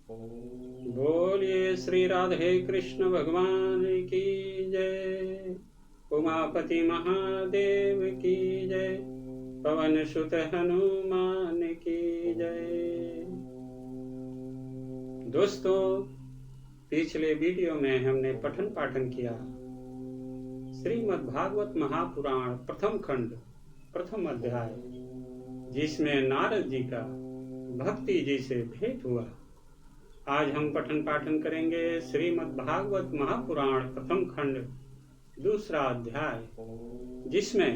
बोलिए श्री राधे कृष्ण भगवान की जय। उमापति महादेव की जय। पवन सुत हनुमान की जय। दोस्तों, पिछले वीडियो में हमने पठन पाठन किया श्रीमद् भागवत महापुराण प्रथम खंड प्रथम अध्याय, जिसमें नारद जी का भक्ति जी से भेंट हुआ। आज हम पठन पाठन करेंगे श्रीमद् भागवत महापुराण प्रथम खंड दूसरा अध्याय, जिसमें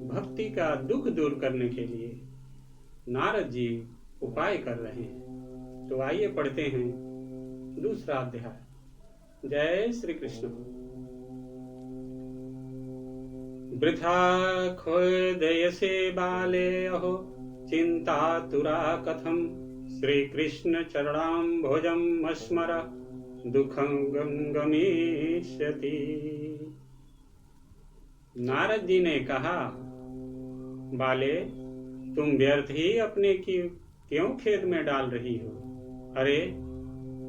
भक्ति का दुख दूर करने के लिए नारद जी उपाय कर रहे हैं। तो आइए पढ़ते हैं दूसरा अध्याय। जय श्री कृष्ण। वृथा खोदयसे बाले अहो चिंतातुरा कथम श्री कृष्ण चरणाम्भोजम् अस्मर दुखं गमिष्यति। नारद जी ने कहा, बाले, तुम व्यर्थ ही अपने की क्यों खेद में डाल रही हो? अरे,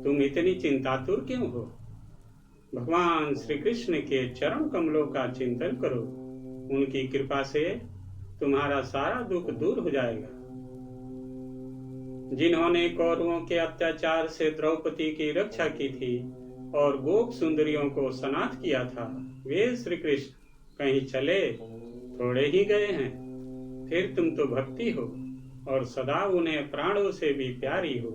तुम इतनी चिंतातुर क्यों हो? भगवान श्री कृष्ण के चरण कमलों का चिंतन करो। उनकी कृपा से तुम्हारा सारा दुख दूर हो जाएगा। जिन्होंने कौरवों के अत्याचार से द्रौपदी की रक्षा की थी और गोप सुंदरियों को सनाथ किया था, वे श्री कृष्ण कहीं चले थोड़े ही गए हैं। फिर तुम तो भक्ति हो और सदा उन्हें प्राणों से भी प्यारी हो।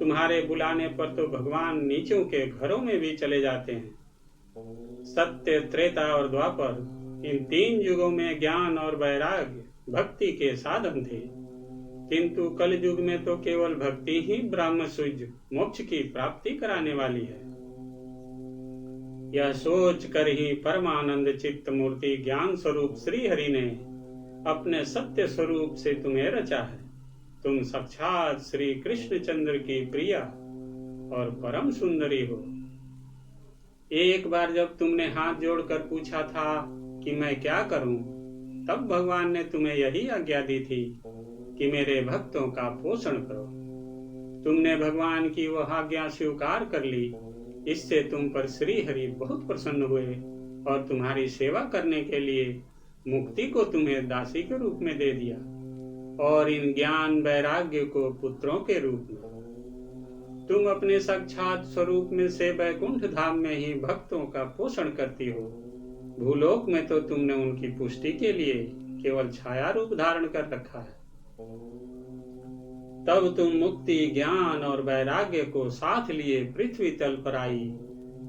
तुम्हारे बुलाने पर तो भगवान नीचों के घरों में भी चले जाते हैं। सत्य, त्रेता और द्वापर, इन तीन युगों में ज्ञान और वैराग्य भक्ति के साधन थे, किंतु कल युग में तो केवल भक्ति ही ब्रह्म सुज मोक्ष की प्राप्ति कराने वाली है। यह सोच कर ही परमानंद चित्त मूर्ति ज्ञान स्वरूप श्री हरि ने अपने सत्य स्वरूप से तुम्हें रचा है। तुम साक्षात श्री कृष्ण चंद्र की प्रिया और परम सुंदरी हो। एक बार जब तुमने हाथ जोड़कर पूछा था कि मैं क्या करूं, तब भगवान ने तुम्हें यही आज्ञा दी थी कि मेरे भक्तों का पोषण करो। तुमने भगवान की वह आज्ञा स्वीकार कर ली। इससे तुम पर श्री हरि बहुत प्रसन्न हुए और तुम्हारी सेवा करने के लिए मुक्ति को तुम्हें दासी के रूप में दे दिया और इन ज्ञान वैराग्य को पुत्रों के रूप में। तुम अपने साक्षात स्वरूप में से वैकुंठ धाम में ही भक्तों का पोषण करती हो। भूलोक में तो तुमने उनकी पुष्टि के लिए केवल छाया रूप धारण कर रखा है। तब तुम मुक्ति, ज्ञान और वैराग्य को साथ लिए पृथ्वी तल पर आई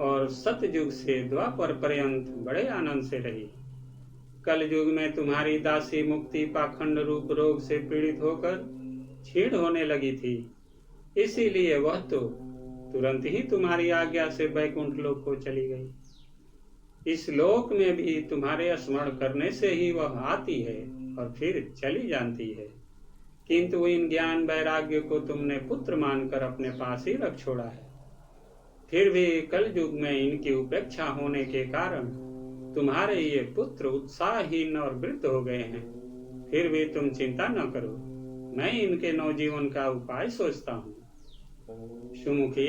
और सतयुग से द्वापर पर्यंत बड़े आनंद से रही। कल युग में तुम्हारी दासी मुक्ति पाखंड रूप रोग से पीड़ित होकर क्षीण होने लगी थी, इसीलिए वह तो तुरंत ही तुम्हारी आज्ञा से वैकुंठ लोक को चली गई। इस लोक में भी तुम्हारे स्मरण करने से ही वह आती है और फिर चली जाती है, किंतु इन ज्ञान वैराग्य को तुमने पुत्र मानकर अपने पास ही रख छोड़ा है। फिर भी कल युग में इनकी उपेक्षा होने के कारण तुम्हारे ये पुत्र उत्साहहीन और वृद्ध हो गए हैं। फिर भी तुम चिंता न करो, मैं इनके नवजीवन का उपाय सोचता हूँ। सुमुखी,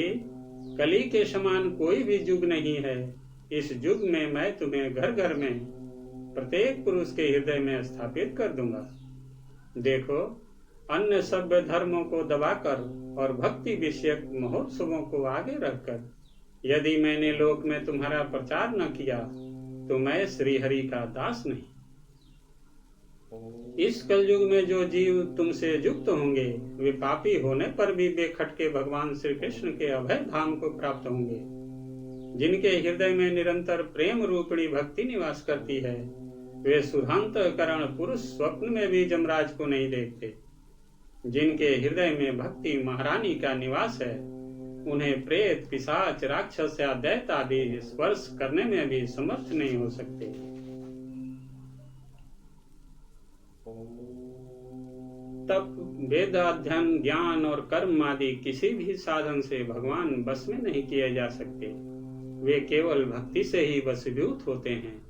कली के समान कोई भी युग नहीं है। इस युग में मैं तुम्हें घर घर में प्रत्येक पुरुष के हृदय में स्थापित कर दूंगा। देखो, अन्य सभ्य धर्मों को दबाकर और भक्ति विषयक महोत्सवों को आगे रखकर यदि मैंने लोक में तुम्हारा प्रचार न किया तो मैं श्री हरि का दास नहीं। इस कलयुग में जो जीव तुमसे युक्त होंगे, वे पापी होने पर भी बेखटके भगवान श्री कृष्ण के अभय धाम को प्राप्त होंगे। जिनके हृदय में निरंतर प्रेम रूपणी भक्ति निवास करती है, वे शुद्धांतःकरण पुरुष स्वप्न में भी जमराज को नहीं देखते। जिनके हृदय में भक्ति महारानी का निवास है, उन्हें प्रेत, पिशाच, राक्षस या दैत्य आदि स्पर्श करने में भी समर्थ नहीं हो सकते। तप, वेद अध्ययन, ज्ञान और कर्म आदि किसी भी साधन से भगवान बस में नहीं किए जा सकते। वे केवल भक्ति से ही वशीभूत होते हैं।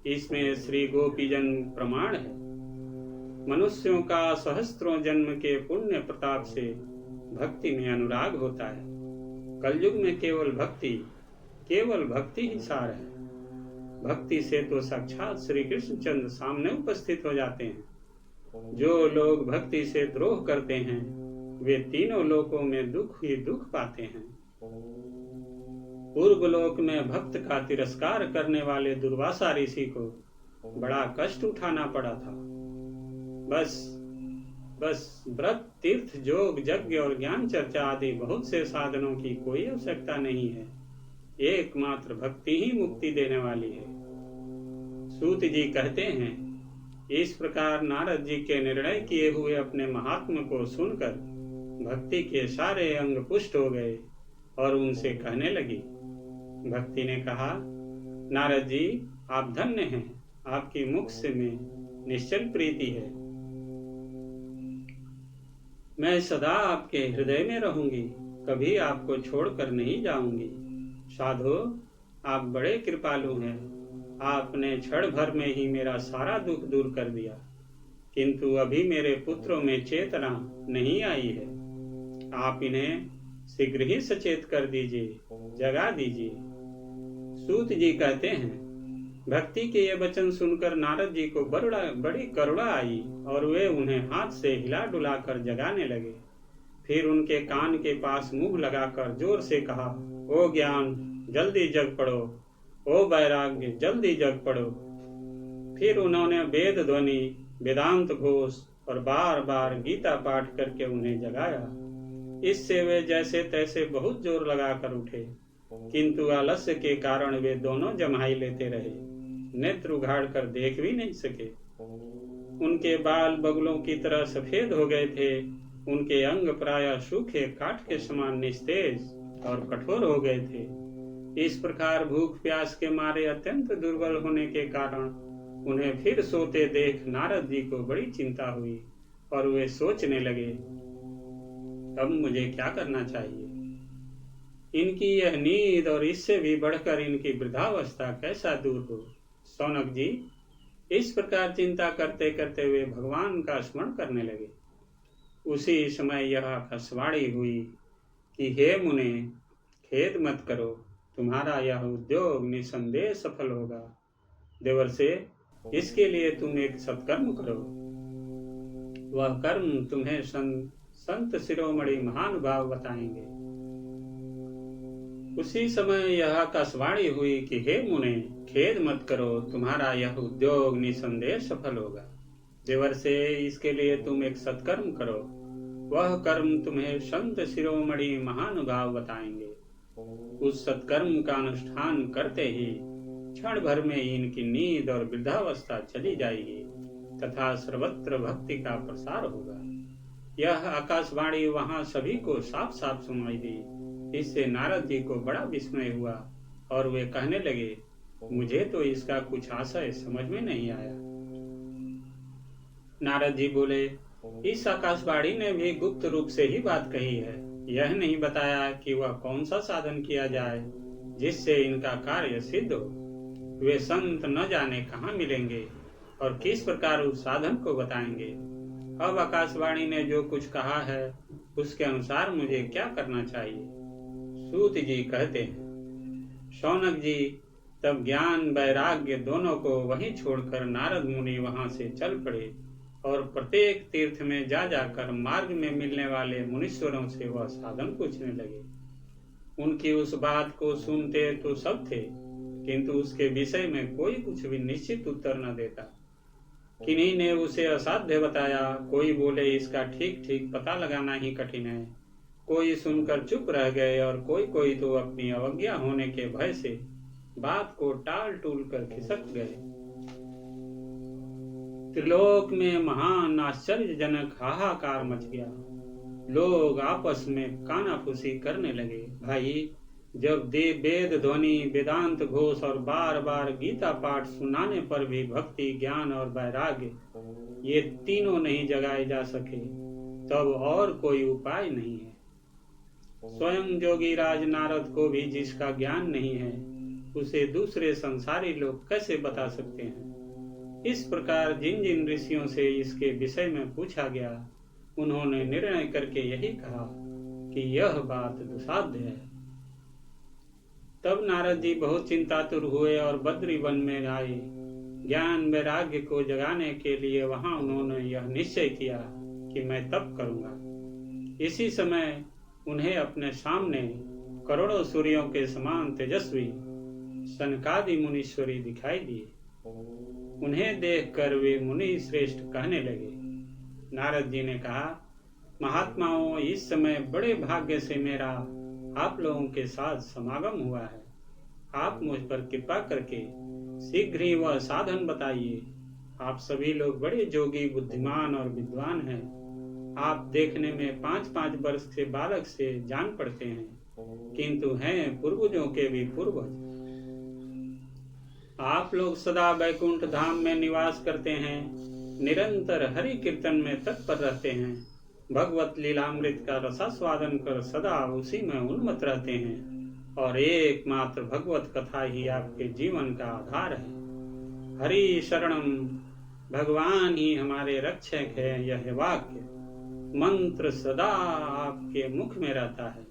इसमें श्री गोपीजन प्रमाण है। मनुष्यों का सहस्त्रों जन्म के पुण्य प्रताप से भक्ति में अनुराग होता है। कलयुग में केवल भक्ति ही सार है। भक्ति से तो साक्षात श्री कृष्णचंद्र सामने उपस्थित हो जाते हैं। जो लोग भक्ति से द्रोह करते हैं वे तीनों लोकों में दुख ही दुख पाते हैं। पूर्व लोक में भक्त का तिरस्कार करने वाले दुर्वासा ऋषि को बड़ा कष्ट उठाना पड़ा था। बस व्रत, तीर्थ, योग, यज्ञ और ज्ञान चर्चा आदि बहुत से साधनों की कोई आवश्यकता नहीं है। एकमात्र भक्ति ही मुक्ति देने वाली है। सूत जी कहते हैं, इस प्रकार नारद जी के निर्णय किए हुए अपने महात्मा को सुनकर भक्ति के सारे अंग पुष्ट हो गए और उनसे कहने लगी। भक्ति ने कहा, नारद जी आप धन्य हैं, आपकी मुख से में निश्चल प्रीति है। मैं सदा आपके हृदय में रहूंगी, कभी आपको छोड़कर नहीं जाऊंगी। साधो आप बड़े कृपालु हैं, आपने क्षण भर में ही मेरा सारा दुख दूर कर दिया, किंतु अभी मेरे पुत्रों में चेतना नहीं आई है। आप इन्हें शीघ्र ही सचेत कर दीजिए, जगा दीजिए। सूत जी कहते हैं, भक्ति के ये वचन सुनकर नारद जी को बड़ी करुणा आई और वे उन्हें हाथ से हिला डुला कर जगाने लगे। फिर उनके कान के पास मुंह लगाकर जोर से कहा, ओ ज्ञान जल्दी जग पड़ो, ओ वैराग्य जल्दी जग पड़ो। फिर उन्होंने वेद ध्वनि, वेदांत घोष और बार बार गीता पाठ करके उन्हें जगाया। इससे वे जैसे तैसे बहुत जोर लगाकर उठे, किंतु आलस्य के कारण वे दोनों जम्हाई लेते रहे, नेत्र उघाड़ कर देख भी नहीं सके। उनके बाल बगुलों की तरह सफेद हो गए थे, उनके अंग प्रायः सूखे काठ के समान निस्तेज और कठोर हो गए थे। इस प्रकार भूख प्यास के मारे अत्यंत दुर्बल होने के कारण उन्हें फिर सोते देख नारद जी को बड़ी चिंता हुई और वे सोचने लगे, अब मुझे क्या करना चाहिए। इनकी यह नींद और इससे भी बढ़कर इनकी वृद्धावस्था कैसा दूर हो। शौनक जी इस प्रकार चिंता करते करते वे भगवान का स्मरण करने लगे। उसी समय यह आकाशवाणी हुई कि हे मुने, खेद मत करो, तुम्हारा यह उद्योग निसंदेह सफल होगा। देवर्षे, इसके लिए तुम एक सत्कर्म करो। वह कर्म तुम्हें संत शिरोमणि महानुभाव बताएंगे। उसी समय यह आकाशवाणी हुई कि हे मुने, खेद मत करो, तुम्हारा यह उद्योग निसंदेह सफल होगा। देवर्षे, इसके लिए तुम एक सत्कर्म करो। वह कर्म तुम्हें संत शिरोमणि महानुभाव बताएंगे। उस सत्कर्म का अनुष्ठान करते ही क्षण भर में इनकी नींद और वृद्धावस्था चली जाएगी तथा सर्वत्र भक्ति का प्रसार होगा। यह आकाशवाणी वहां सभी को साफ साफ सुनाई दी। इससे नारद जी को बड़ा विस्मय हुआ और वे कहने लगे, मुझे तो इसका कुछ आशय समझ में नहीं आया। नारद जी बोले, इस आकाशवाणी ने भी गुप्त रूप से ही बात कही है। यह नहीं बताया कि वह कौन सा साधन किया जाए जिससे इनका कार्य सिद्ध हो। वे संत न जाने कहाँ मिलेंगे और किस प्रकार उस साधन को बताएंगे। अब आकाशवाणी ने जो कुछ कहा है उसके अनुसार मुझे क्या करना चाहिए। सूत जी कहते हैं, शौनक जी तब ज्ञान वैराग्य दोनों को वहीं छोड़कर नारद मुनि वहां से चल पड़े और प्रत्येक तीर्थ में जा जाकर मार्ग में मिलने वाले मुनीश्वरों से वह साधन पूछने लगे। उनकी उस बात को सुनते तो सब थे, किंतु उसके विषय में कोई कुछ भी निश्चित उत्तर न देता। किन्हीं ने उसे असाध्य बताया, कोई बोले इसका ठीक ठीक पता लगाना ही कठिन है, कोई सुनकर चुप रह गए और कोई तो अपनी अवज्ञा होने के भय से बात को टाल टूल कर खिसक गए। त्रिलोक में महान आश्चर्यजनक हाहाकार मच गया। लोग आपस में कानाफूसी करने लगे। भाई, जब वेद ध्वनि, वेदांत घोष और बार बार गीता पाठ सुनाने पर भी भक्ति, ज्ञान और वैराग्य ये तीनों नहीं जगाए जा सके, तब और कोई उपाय नहीं है। स्वयं जोगीराज नारद को भी जिसका ज्ञान नहीं है उसे दूसरे संसारी लोग कैसे बता सकते हैं। इस प्रकार जिन जिन ऋषियों से इसके विषय में पूछा गया, उन्होंने निर्णय करके यही कहा कि यह बात दुसाध्य है। तब नारद जी बहुत चिंतातुर हुए और बद्री वन में आए। ज्ञान वैराग्य को जगाने के लिए वहां उन्होंने यह निश्चय किया कि मैं तप करूंगा। इसी समय उन्हें अपने सामने करोड़ों सूर्यों के समान तेजस्वी सनकादि मुनीश्वरी दिखाई दिए। उन्हें देखकर वे मुनि श्रेष्ठ कहने लगे। नारद जी ने कहा, महात्माओं, इस समय बड़े भाग्य से मेरा आप लोगों के साथ समागम हुआ है। आप मुझ पर कृपा करके शीघ्र ही वह साधन बताइए। आप सभी लोग बड़े जोगी, बुद्धिमान और विद्वान हैं। आप देखने में 5-5 वर्ष के बालक से जान पड़ते हैं, किंतु हैं पूर्वजों के भी पूर्वज। आप लोग सदा वैकुंठ धाम में निवास करते हैं, निरंतर हरि कीर्तन में तत्पर रहते हैं, भगवत लीलामृत का रसास्वादन कर सदा उसी में उन्मत्त रहते हैं, और एकमात्र भगवत कथा ही आपके जीवन का आधार है। हरि शरणम, भगवान ही हमारे रक्षक है। यह वाक्य मंत्र सदा आपके मुख में रहता है।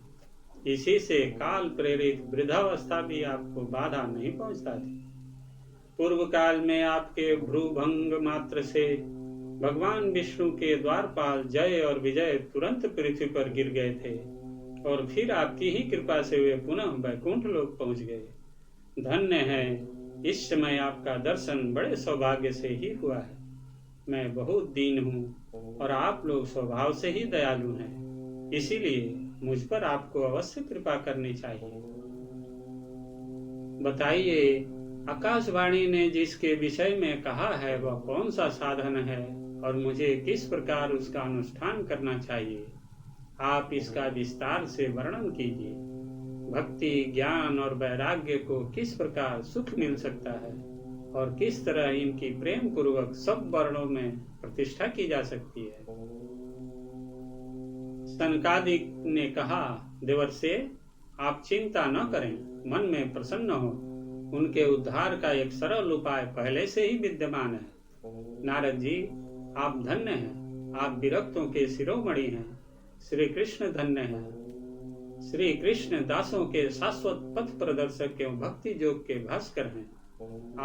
इसी से काल प्रेरित वृद्धावस्था भी आपको बाधा नहीं पहुंचता थी। पूर्व काल में आपके भ्रूभंग मात्र से भगवान विष्णु के द्वारपाल जय और विजय तुरंत पृथ्वी पर गिर गए थे, और फिर आपकी ही कृपा से वे पुनः वैकुंठ लोक पहुंच गए। धन्य है, इस समय आपका दर्शन बड़े सौभाग्य से ही हुआ है। मैं बहुत दीन हूँ और आप लोग स्वभाव से ही दयालु हैं, इसीलिए मुझ पर आपको अवश्य कृपा करनी चाहिए। बताइए, आकाशवाणी ने जिसके विषय में कहा है वह कौन सा साधन है और मुझे किस प्रकार उसका अनुष्ठान करना चाहिए? आप इसका विस्तार से वर्णन कीजिए। भक्ति, ज्ञान और वैराग्य को किस प्रकार सुख मिल सकता है और किस तरह इनकी प्रेम पूर्वक सब वर्णों में प्रतिष्ठा की जा सकती है? सनकादिक ने कहा, देवर्षि, आप चिंता न करें, मन में प्रसन्न हो। उनके उद्धार का एक सरल उपाय पहले से ही विद्यमान है। नारद जी, आप धन्य हैं। आप विरक्तों के शिरोमणि हैं। श्री कृष्ण धन्य हैं। श्री कृष्ण दासों के शाश्वत पथ प्रदर्शक एवं भक्ति योग के भास्कर हैं।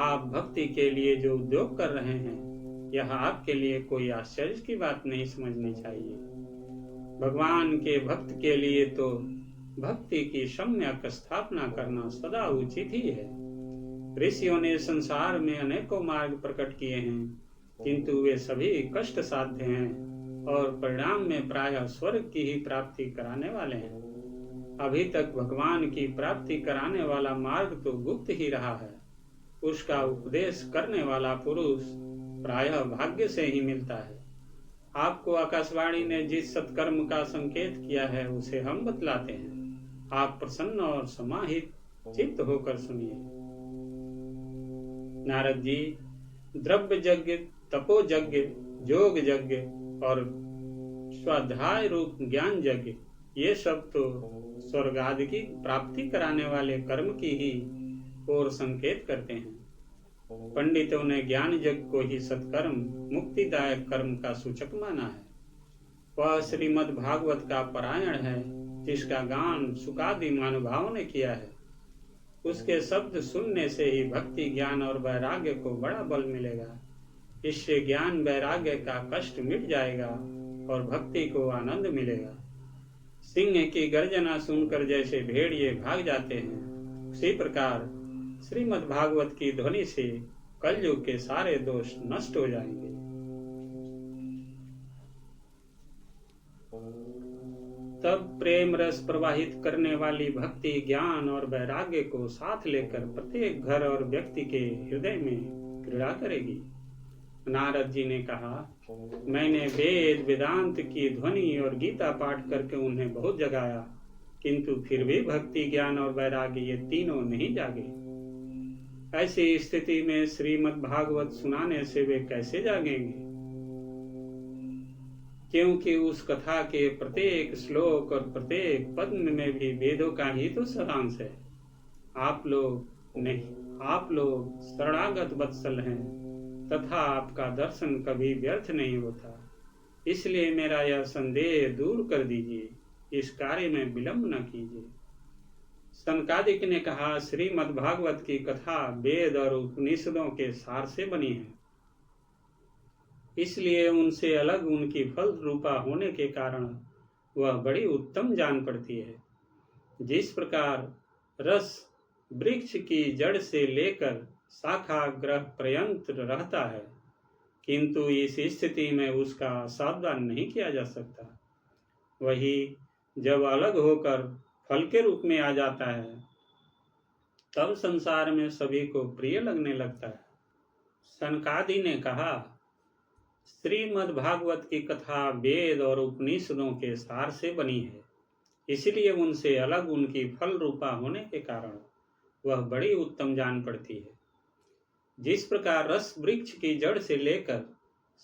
आप भक्ति के लिए जो उद्योग कर रहे हैं, यह आपके लिए कोई आश्चर्य की बात नहीं समझनी चाहिए। भगवान के भक्त के लिए तो भक्ति की सम्यक स्थापना करना सदा उचित ही है। ऋषियों ने संसार में अनेकों मार्ग प्रकट किए हैं, किंतु वे सभी कष्ट साध्य हैं और परिणाम में प्रायः स्वर्ग की ही प्राप्ति कराने वाले हैं। अभी तक भगवान की प्राप्ति कराने वाला मार्ग तो गुप्त ही रहा है। उसका उपदेश करने वाला पुरुष प्रायः भाग्य से ही मिलता है। आपको आकाशवाणी ने जिस सत्कर्म का संकेत किया है उसे हम बतलाते हैं। आप प्रसन्न और समाहित चित्त होकर सुनिए। नारद जी, द्रव्य यज्ञ, तपो यज्ञ, योग यज्ञ और स्वाध्याय रूप ज्ञान यज्ञ, ये सब तो स्वर्ग आदि की प्राप्ति कराने वाले कर्म की ही ओर संकेत करते हैं। पंडितों ने ज्ञान यज्ञ को ही सत्कर्म, मुक्तिदायक कर्म का सूचक माना है। वह श्रीमद् भागवत का पारायण है, जिसका गान सुकादि महानुभावों ने किया है। उसके शब्द सुनने से ही भक्ति, ज्ञान और वैराग्य को बड़ा बल मिलेगा। इससे ज्ञान वैराग्य का कष्ट मिट जाएगा और भक्ति को आनंद मिलेगा। सिंह की गर्जना सुनकर जैसे भेड़िए भाग जाते हैं, उसी प्रकार श्रीमद् भागवत की ध्वनि से कलयुग के सारे दोष नष्ट हो जाएंगे। तब प्रेम रस प्रवाहित करने वाली भक्ति, ज्ञान और वैराग्य को साथ लेकर प्रत्येक घर और व्यक्ति के हृदय में क्रीड़ा करेगी। नारद जी ने कहा, मैंने वेद वेदांत की ध्वनि और गीता पाठ करके उन्हें बहुत जगाया, किंतु फिर भी भक्ति, ज्ञान और वैराग्य ये तीनों नहीं जागे। ऐसी स्थिति में श्रीमद् भागवत सुनाने से वे कैसे जागेंगे? क्योंकि उस कथा के प्रत्येक श्लोक और प्रत्येक पद में भी वेदों का ही तो सारांश है। आप लोग शरणागत वत्सल हैं तथा आपका दर्शन कभी व्यर्थ नहीं होता। इसलिए मेरा यह संदेह दूर कर दीजिए। इस कार्य में विलंब न कीजिए। सनकादिक ने कहा, श्रीमद् भागवत की कथा वेद और उपनिषदों के सार से बनी है, इसलिए उनसे अलग उनकी फल रूपा होने के कारण वह बड़ी उत्तम जान पड़ती है। जिस प्रकार रस वृक्ष की जड़ से लेकर शाखा ग्रह पर्यंत रहता है, किंतु इस स्थिति में उसका सावधान नहीं किया जा सकता, वही जब अलग होकर फल के रूप में आ जाता है तब संसार में सभी को प्रिय लगने लगता है। सनकादि ने कहा, श्रीमद् भागवत की कथा वेद और उपनिषदों के सार से बनी है, इसलिए उनसे अलग उनकी फल रूपा होने के कारण वह बड़ी उत्तम जान पड़ती है। जिस प्रकार रस वृक्ष की जड़ से लेकर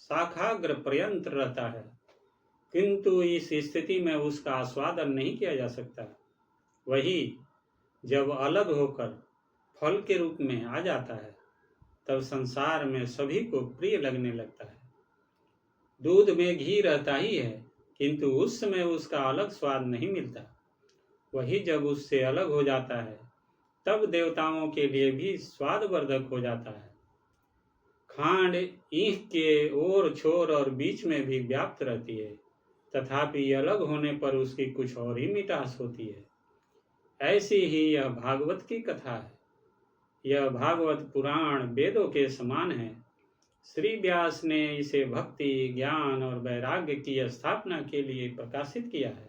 शाखाग्र पर्यंत रहता है, किंतु इस स्थिति में उसका आस्वादन नहीं किया जा सकता, वही जब अलग होकर फल के रूप में आ जाता है तब संसार में सभी को प्रिय लगने लगता है। दूध में घी रहता ही है, किंतु उस समय उसका अलग स्वाद नहीं मिलता, वही जब उससे अलग हो जाता है तब देवताओं के लिए भी स्वादवर्धक हो जाता है। खांड ईख के ओर छोर और बीच में भी व्याप्त रहती है, तथापि अलग होने पर उसकी कुछ और ही मिठास होती है। ऐसी ही यह भागवत की कथा है। यह भागवत पुराण वेदों के समान है। श्री व्यास ने इसे भक्ति, ज्ञान और वैराग्य की स्थापना के लिए प्रकाशित किया है।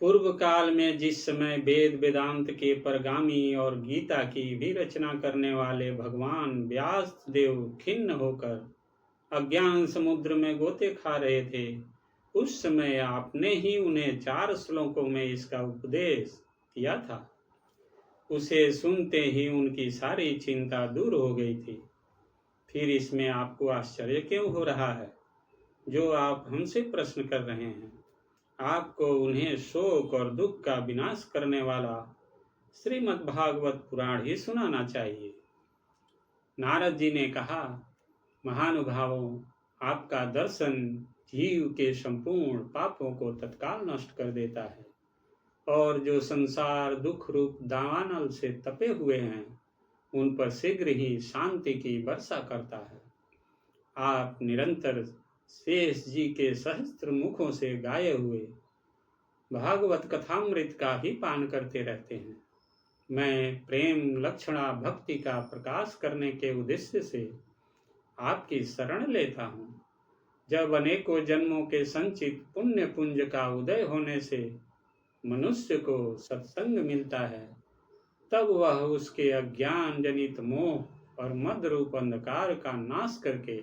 पूर्व काल में जिस समय वेद वेदांत के परगामी और गीता की भी रचना करने वाले भगवान व्यास देव खिन्न होकर अज्ञान समुद्र में गोते खा रहे थे, उस समय आपने ही उन्हें 4 श्लोकों में इसका उपदेश किया था। उसे सुनते ही उनकी सारी चिंता दूर हो गई थी। फिर इसमें आपको आश्चर्य क्यों हो रहा है जो आप हमसे प्रश्न कर रहे हैं? आपको उन्हें शोक और दुख का विनाश करने वाला श्रीमद् भागवत पुराण ही सुनाना चाहिए। नारद जी ने कहा, महानुभावों, आपका दर्शन जीव के संपूर्ण पापों को तत्काल नष्ट कर देता है और जो संसार दुख रूप दावानल से तपे हुए हैं उन पर शीघ्र ही शांति की वर्षा करता है। आप निरंतर शेष जी के सहस्त्र मुखों से गाये हुए भागवत कथामृत का ही पान करते रहते हैं। मैं प्रेम लक्षणा भक्ति का प्रकाश करने के उद्देश्य से आपकी शरण लेता हूँ। जब अनेकों जन्मों के संचित पुण्य पुंज का उदय होने से मनुष्य को सत्संग मिलता है, तब वह उसके अज्ञान जनित मोह और मद रूप अंधकार का नाश करके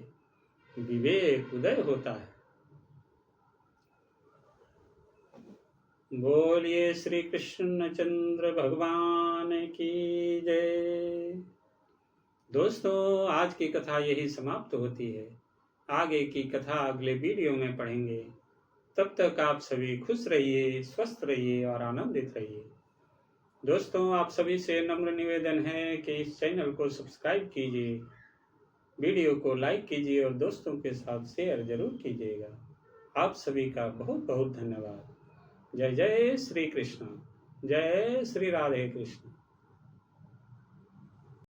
विवेक उदय होता है। बोलिए श्री कृष्ण चंद्र भगवान की जय। दोस्तों, आज की कथा यही समाप्त होती है। आगे की कथा अगले वीडियो में पढ़ेंगे। तब तक आप सभी खुश रहिए, स्वस्थ रहिए और आनंदित रहिए। दोस्तों, आप सभी से नम्र निवेदन है कि इस चैनल को सब्सक्राइब कीजिए, वीडियो को लाइक कीजिए और दोस्तों के साथ शेयर जरूर कीजिएगा। आप सभी का बहुत बहुत धन्यवाद। जय जय श्री कृष्ण, जय श्री राधे कृष्ण।